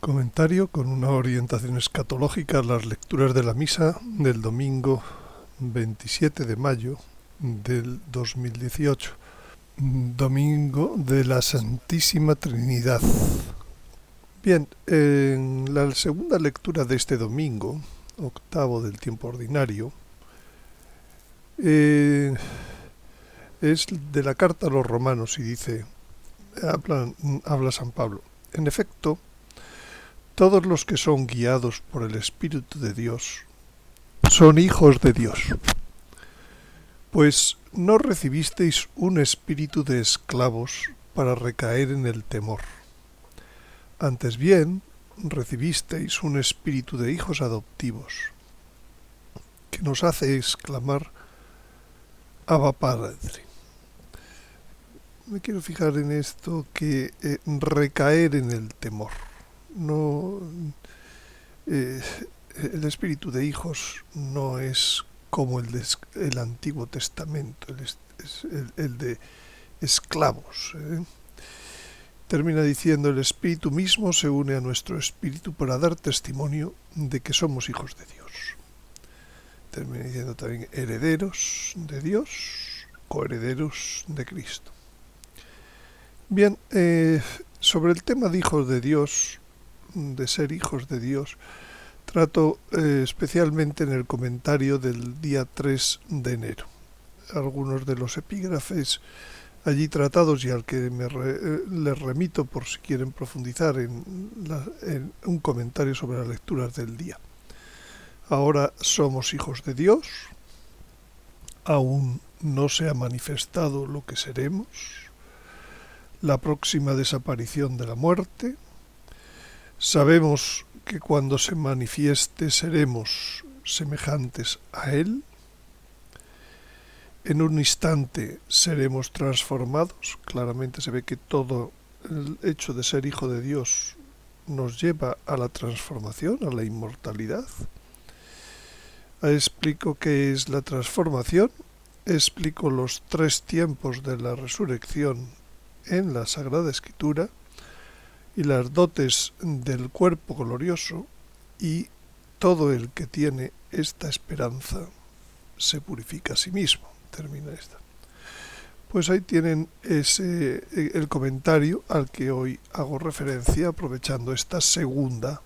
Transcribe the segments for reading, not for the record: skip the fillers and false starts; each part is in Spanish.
Comentario con una orientación escatológica a las lecturas de la misa del domingo 27 de mayo del 2018, domingo de la Santísima Trinidad. Bien, en la segunda lectura de este domingo, octavo del tiempo ordinario, es de la carta a los romanos y dice, habla San Pablo, en efecto, todos los que son guiados por el Espíritu de Dios son hijos de Dios. Pues no recibisteis un espíritu de esclavos para recaer en el temor. Antes bien, recibisteis un espíritu de hijos adoptivos, que nos hace exclamar, Abba Padre. Me quiero fijar en esto que recaer en el temor. No, el espíritu de hijos no es como el Antiguo Testamento, el de esclavos. Termina diciendo, el Espíritu mismo se une a nuestro espíritu para dar testimonio de que somos hijos de Dios. Termina diciendo también herederos de Dios, coherederos de Cristo. Bien, sobre el tema de hijos de Dios, de ser hijos de Dios, trato especialmente en el comentario del día 3 de enero. Algunos de los epígrafes allí tratados y al que les remito por si quieren profundizar en un comentario sobre las lecturas del día. Ahora somos hijos de Dios, aún no se ha manifestado lo que seremos, la próxima desaparición de la muerte. Sabemos que cuando se manifieste seremos semejantes a Él. En un instante seremos transformados. Claramente se ve que todo el hecho de ser hijo de Dios nos lleva a la transformación, a la inmortalidad. Explico qué es la transformación. Explico los 3 tiempos de la resurrección en la Sagrada Escritura y las dotes del cuerpo glorioso, y todo el que tiene esta esperanza se purifica a sí mismo. Termina esta. Pues ahí tienen el comentario al que hoy hago referencia, aprovechando esta segunda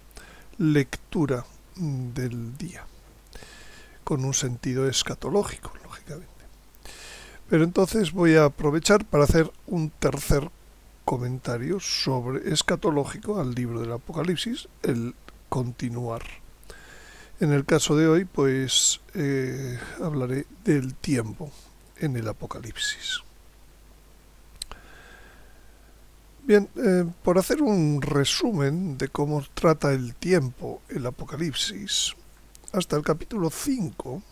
lectura del día, con un sentido escatológico, lógicamente. Pero entonces voy a aprovechar para hacer un tercer comentario sobre escatológico al libro del Apocalipsis, el continuar. En el caso de hoy, pues hablaré del tiempo en el Apocalipsis. Bien, por hacer un resumen de cómo trata el tiempo el Apocalipsis, hasta el capítulo 5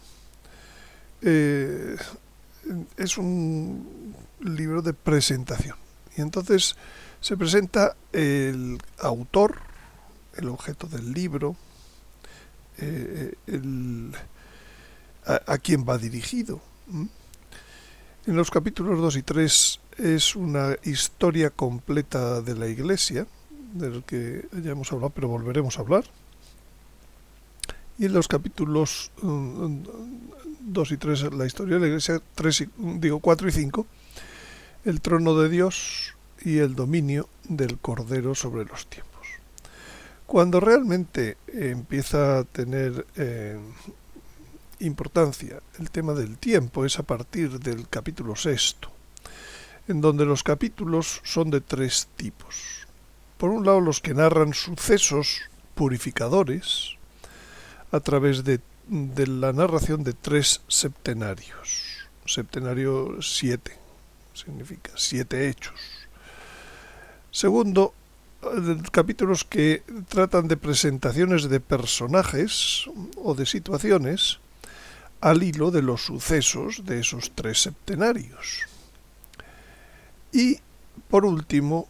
es un libro de presentación. Y entonces se presenta el autor, el objeto del libro, a quién va dirigido. En los capítulos 2 y 3 es una historia completa de la Iglesia, del que ya hemos hablado, pero volveremos a hablar. Y en los capítulos 2 y 3 la historia de la Iglesia, 4 y 5, el trono de Dios y el dominio del Cordero sobre los tiempos. Cuando realmente empieza a tener importancia el tema del tiempo es a partir del capítulo 6, en donde los capítulos son de 3 tipos. Por un lado, los que narran sucesos purificadores a través de la narración de 3 septenarios. Septenario 7, significa 7 hechos. Segundo, capítulos que tratan de presentaciones de personajes o de situaciones al hilo de los sucesos de esos 3 septenarios. Y, por último,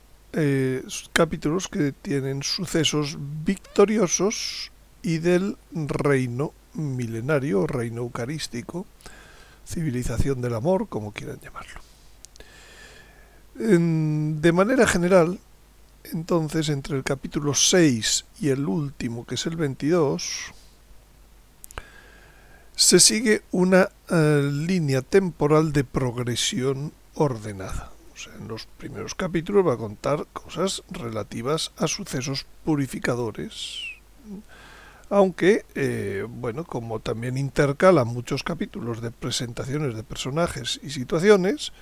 capítulos que tienen sucesos victoriosos y del reino milenario o reino eucarístico, civilización del amor, como quieran llamarlo. De manera general, entonces entre el capítulo 6 y el último, que es el 22, se sigue una línea temporal de progresión ordenada. O sea, en los primeros capítulos va a contar cosas relativas a sucesos purificadores, aunque, como también intercala muchos capítulos de presentaciones de personajes y situaciones,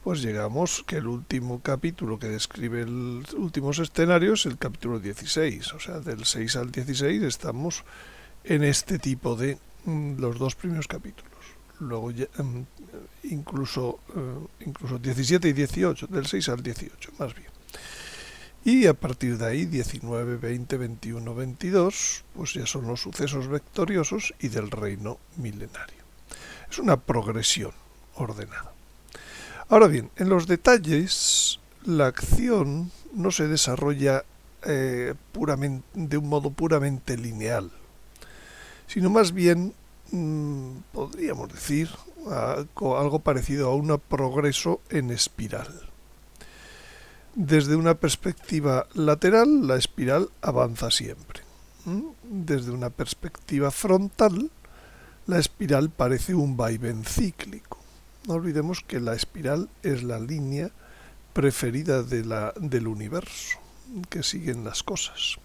pues llegamos que el último capítulo que describe los últimos escenarios es el capítulo 16, o sea, del 6 al 16 estamos en este tipo de los dos primeros capítulos. Luego incluso 17 y 18, del 6 al 18 más bien. Y a partir de ahí 19, 20, 21, 22, pues ya son los sucesos victoriosos y del reino milenario. Es una progresión ordenada. Ahora bien, en los detalles la acción no se desarrolla de un modo puramente lineal, sino más bien podríamos decir algo parecido a un progreso en espiral. Desde una perspectiva lateral, la espiral avanza siempre. Desde una perspectiva frontal, la espiral parece un vaivén cíclico. No olvidemos que la espiral es la línea preferida del universo, que siguen las cosas.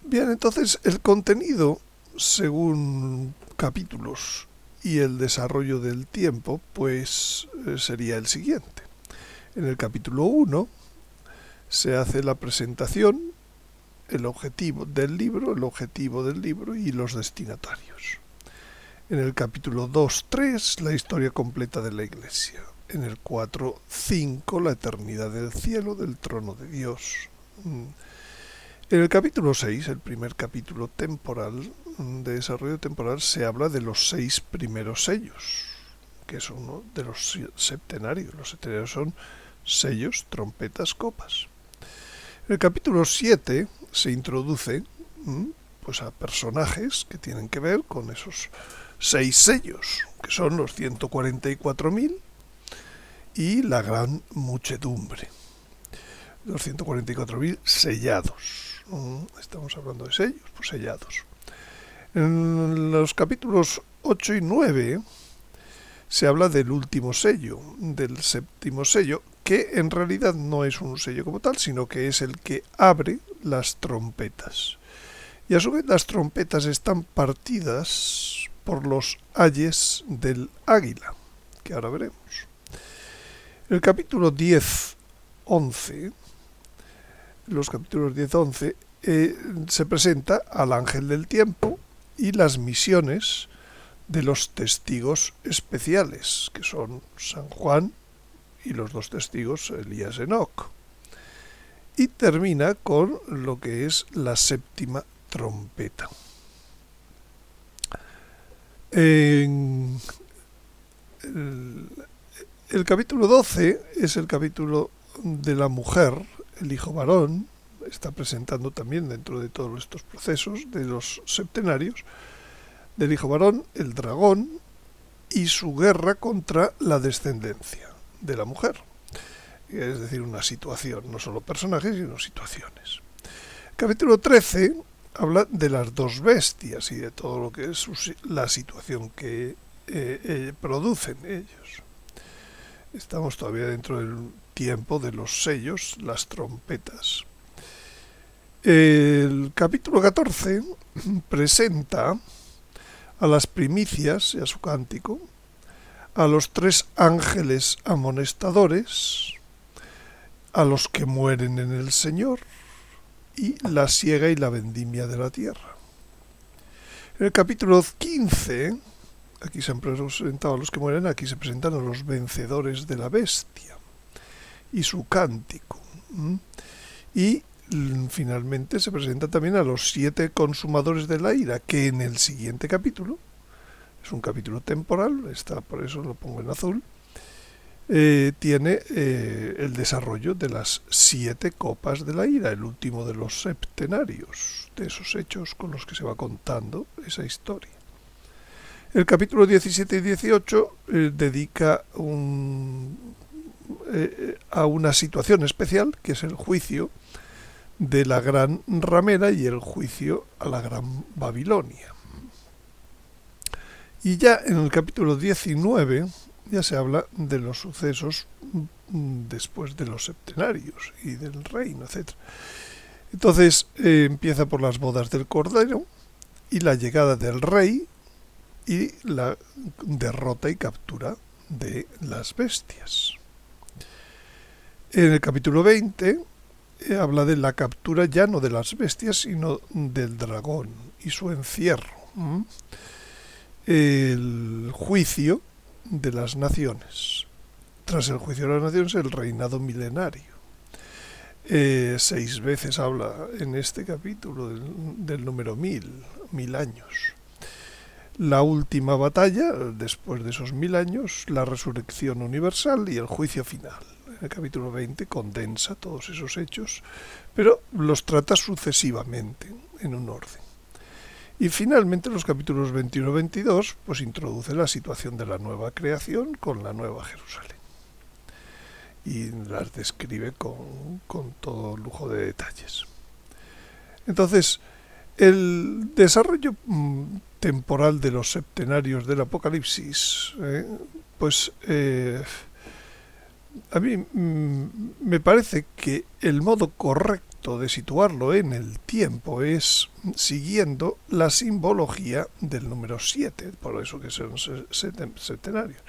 Bien, entonces el contenido, según capítulos y el desarrollo del tiempo, pues sería el siguiente. En el capítulo 1 se hace la presentación, el objetivo del libro y los destinatarios. En el capítulo 2-3, la historia completa de la Iglesia. En el 4-5, la eternidad del cielo, del trono de Dios. En el capítulo 6, el primer capítulo temporal, de desarrollo temporal, se habla de los 6 primeros sellos, que es uno de los septenarios. Los septenarios son sellos, trompetas, copas. En el capítulo 7 se introduce pues a personajes que tienen que ver con esos 6 sellos, que son los 144.000 y la gran muchedumbre. Los 144.000 sellados. Estamos hablando de sellos, pues sellados. En los capítulos 8 y 9 se habla del último sello, del séptimo sello, que en realidad no es un sello como tal, sino que es el que abre las trompetas. Y a su vez las trompetas están partidas por los ayes del águila, que ahora veremos. En el capítulo 10-11, los capítulos 10-11, se presenta al ángel del tiempo y las misiones de los testigos especiales, que son San Juan y los 2 testigos Elías y Enoc. Y termina con lo que es la séptima trompeta. El capítulo 12 es el capítulo de la mujer, el hijo varón. Está presentando también dentro de todos estos procesos de los septenarios, del hijo varón, el dragón y su guerra contra la descendencia de la mujer. Es decir, una situación, no solo personajes, sino situaciones. El capítulo 13 habla de las 2 bestias y de todo lo que es la situación que producen ellos. Estamos todavía dentro del tiempo de los sellos, las trompetas. El capítulo 14 presenta a las primicias y a su cántico, a los 3 ángeles amonestadores, a los que mueren en el Señor y la siega y la vendimia de la tierra. En el capítulo 15, aquí se han presentado a los que mueren, aquí se presentan a los vencedores de la bestia y su cántico. Y finalmente se presenta también a los 7 consumadores de la ira, que en el siguiente capítulo, es un capítulo temporal, por eso lo pongo en azul, tiene el desarrollo de las 7 copas de la ira, el último de los septenarios, de esos hechos con los que se va contando esa historia. El capítulo 17 y 18 dedica a una situación especial, que es el juicio de la gran ramera y el juicio a la gran Babilonia. Y ya en el capítulo 19 ya se habla de los sucesos después de los septenarios y del reino, etc. Entonces empieza por las bodas del Cordero y la llegada del rey y la derrota y captura de las bestias. En el capítulo 20 habla de la captura ya no de las bestias, sino del dragón y su encierro. El juicio de las naciones. Tras el juicio de las naciones, el reinado milenario. 6 veces habla en este capítulo del número 1000 años. La última batalla, después de esos 1000 años, la resurrección universal y el juicio final. En el capítulo 20 condensa todos esos hechos, pero los trata sucesivamente en un orden. Y finalmente los capítulos 21 y 22 pues introduce la situación de la nueva creación con la nueva Jerusalén. Y las describe con todo lujo de detalles. Entonces, el desarrollo temporal de los septenarios del Apocalipsis, a mí me parece que el modo correcto de situarlo en el tiempo es siguiendo la simbología del número 7, por eso que son septenarios,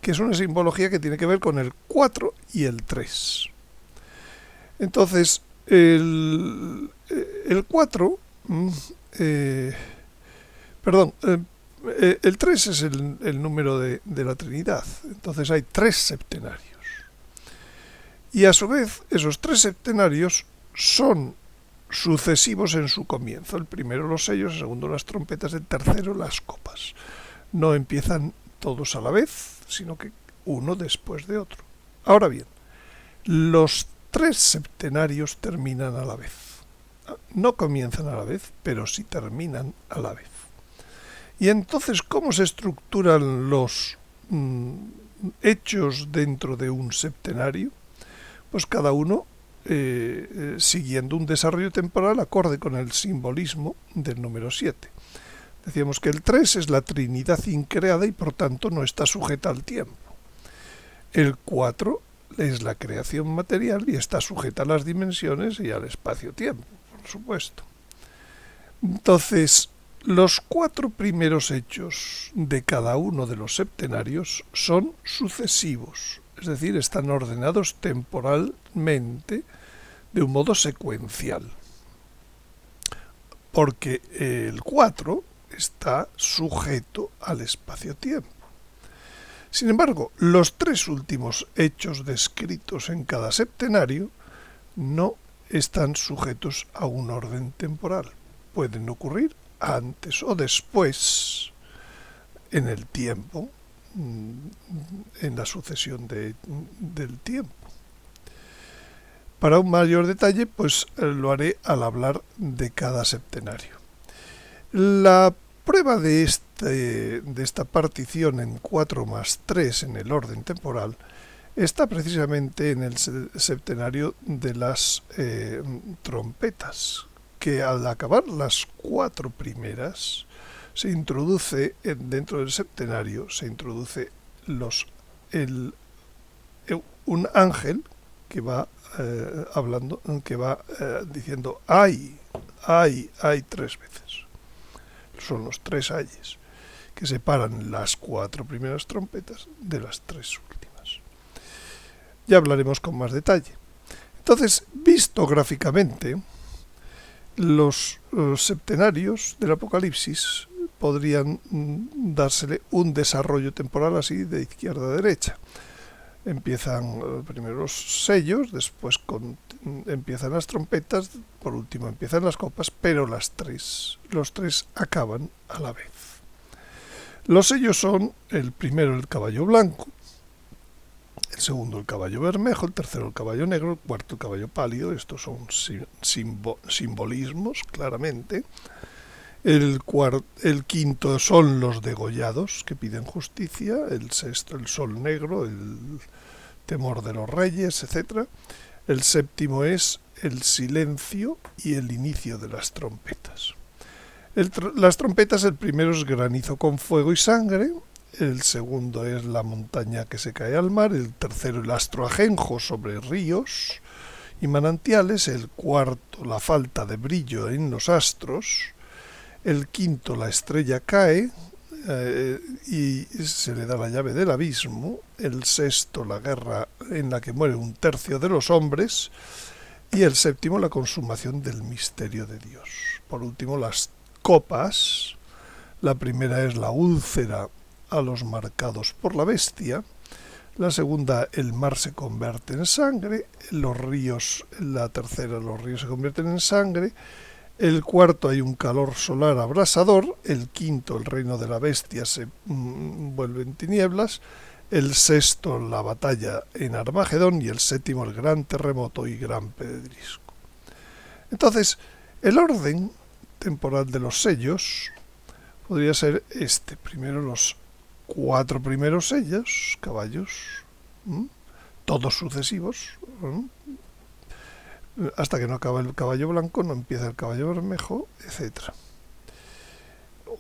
que es una simbología que tiene que ver con el 4 y el 3. Entonces, el 4, el 3 es el número de la Trinidad, entonces hay 3 septenarios. Y a su vez, esos 3 septenarios son sucesivos en su comienzo. El primero los sellos, el segundo las trompetas, el tercero las copas. No empiezan todos a la vez, sino que uno después de otro. Ahora bien, los 3 septenarios terminan a la vez. No comienzan a la vez, pero sí terminan a la vez. Y entonces, ¿cómo se estructuran los hechos dentro de un septenario? Pues cada uno siguiendo un desarrollo temporal acorde con el simbolismo del número 7. Decíamos que el 3 es la Trinidad increada y por tanto no está sujeta al tiempo. El 4 es la creación material y está sujeta a las dimensiones y al espacio-tiempo, por supuesto. Entonces, los 4 primeros hechos de cada uno de los septenarios son sucesivos, es decir, están ordenados temporalmente de un modo secuencial, porque el 4 está sujeto al espacio-tiempo. Sin embargo, los 3 últimos hechos descritos en cada septenario no están sujetos a un orden temporal. Pueden ocurrir antes o después en el tiempo, en la sucesión del tiempo. Para un mayor detalle, pues lo haré al hablar de cada septenario. La prueba de esta partición en 4 más 3 en el orden temporal está precisamente en el septenario de las trompetas, que al acabar las 4 primeras se introduce dentro del septenario un ángel que va hablando, que va diciendo ay 3 veces. Son los 3 ayes que separan las 4 primeras trompetas de las 3 últimas. Ya hablaremos con más detalle. Entonces, visto gráficamente, los septenarios del Apocalipsis podrían dársele un desarrollo temporal así de izquierda a derecha. Empiezan primero los sellos, después empiezan las trompetas, por último empiezan las copas, pero los 3 acaban a la vez. Los sellos son el primero el caballo blanco, el segundo el caballo bermejo, el tercero el caballo negro, el cuarto el caballo pálido. Estos son simbolismos, claramente. El quinto son los degollados que piden justicia, el sexto el sol negro, el temor de los reyes, etc. El séptimo es el silencio y el inicio de las trompetas. Las trompetas, el primero es granizo con fuego y sangre, el segundo es la montaña que se cae al mar, el tercero el astro ajenjo sobre ríos y manantiales, el cuarto la falta de brillo en los astros, el quinto la estrella cae y se le da la llave del abismo, el sexto la guerra en la que muere un tercio de los hombres y el séptimo la consumación del misterio de Dios. Por último, las copas. La primera es la úlcera a los marcados por la bestia. La segunda, el mar se convierte en sangre. Los ríos, la tercera, los ríos se convierten en sangre. El cuarto, hay un calor solar abrasador. El quinto, el reino de la bestia se vuelve en tinieblas. El sexto, la batalla en Armagedón. Y el séptimo, el gran terremoto y gran pedrisco. Entonces, el orden temporal de los sellos podría ser este. Primero los 4 primeros sellos, caballos, todos sucesivos, hasta que no acaba el caballo blanco, no empieza el caballo bermejo, etc.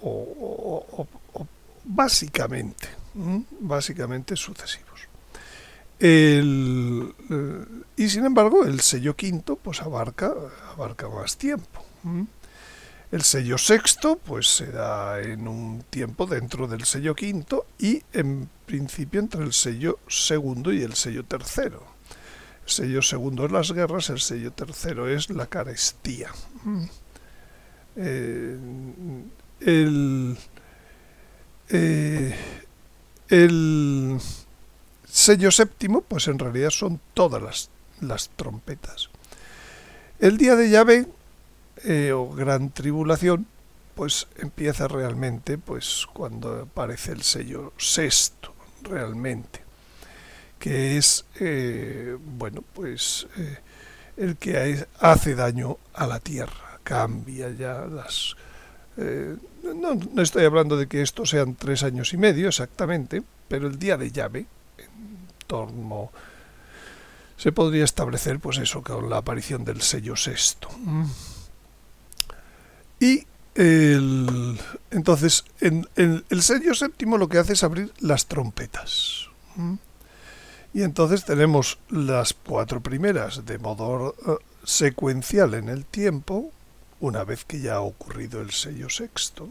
O básicamente sucesivos. Y sin embargo, el sello quinto pues abarca más tiempo. El sello sexto pues se da en un tiempo dentro del sello quinto y en principio entre el sello segundo y el sello tercero. El sello segundo es las guerras, el sello tercero es la carestía. El sello séptimo pues en realidad son todas las trompetas. El día de Yahvé o gran tribulación pues empieza realmente pues cuando aparece el sello sexto realmente, que es el que hace daño a la tierra, cambia ya las no estoy hablando de que estos sean 3 años y medio exactamente, pero el día de Yahvé en torno se podría establecer pues eso con la aparición del sello sexto. Y entonces, el sello séptimo lo que hace es abrir las trompetas. Y entonces tenemos las 4 primeras de modo secuencial en el tiempo, una vez que ya ha ocurrido el sello sexto,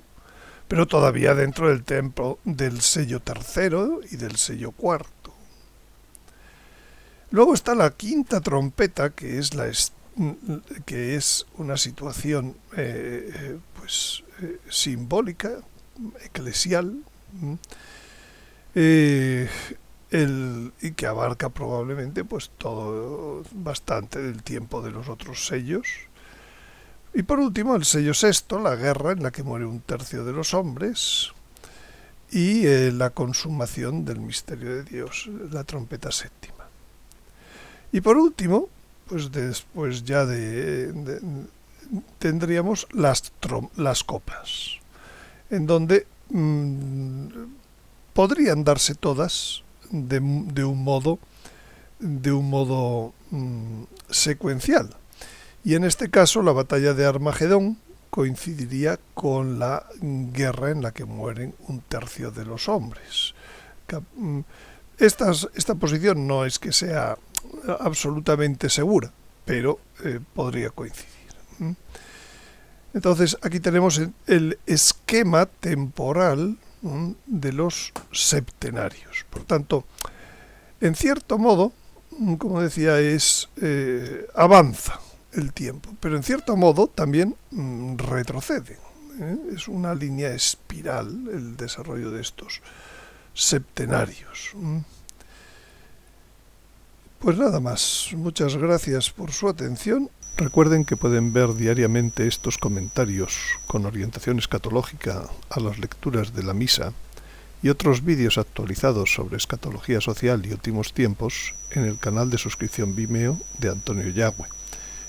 pero todavía dentro del tiempo del sello tercero y del sello cuarto. Luego está la quinta trompeta, que es una situación simbólica, eclesial, y que abarca probablemente pues todo bastante del tiempo de los otros sellos. Y por último el sello sexto, la guerra en la que muere un tercio de los hombres, y la consumación del misterio de Dios, la trompeta séptima. Y por último, pues después ya tendríamos las copas, en donde podrían darse todas de un modo secuencial. Y en este caso la batalla de Armagedón coincidiría con la guerra en la que mueren un tercio de los hombres. Esta posición no es que sea absolutamente segura, pero podría coincidir. Entonces aquí tenemos el esquema temporal de los septenarios. Por tanto, en cierto modo, como decía, avanza el tiempo, pero en cierto modo también retrocede. Es una línea espiral el desarrollo de estos septenarios. Pues nada más, muchas gracias por su atención. Recuerden que pueden ver diariamente estos comentarios con orientación escatológica a las lecturas de la misa y otros vídeos actualizados sobre escatología social y últimos tiempos en el canal de suscripción Vimeo de Antonio Yagüe,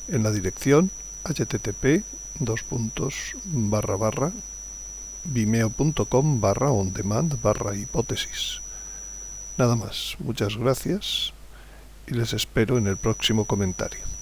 en la dirección http://vimeo.com/ondemand/hipótesis. Nada más, muchas gracias y les espero en el próximo comentario.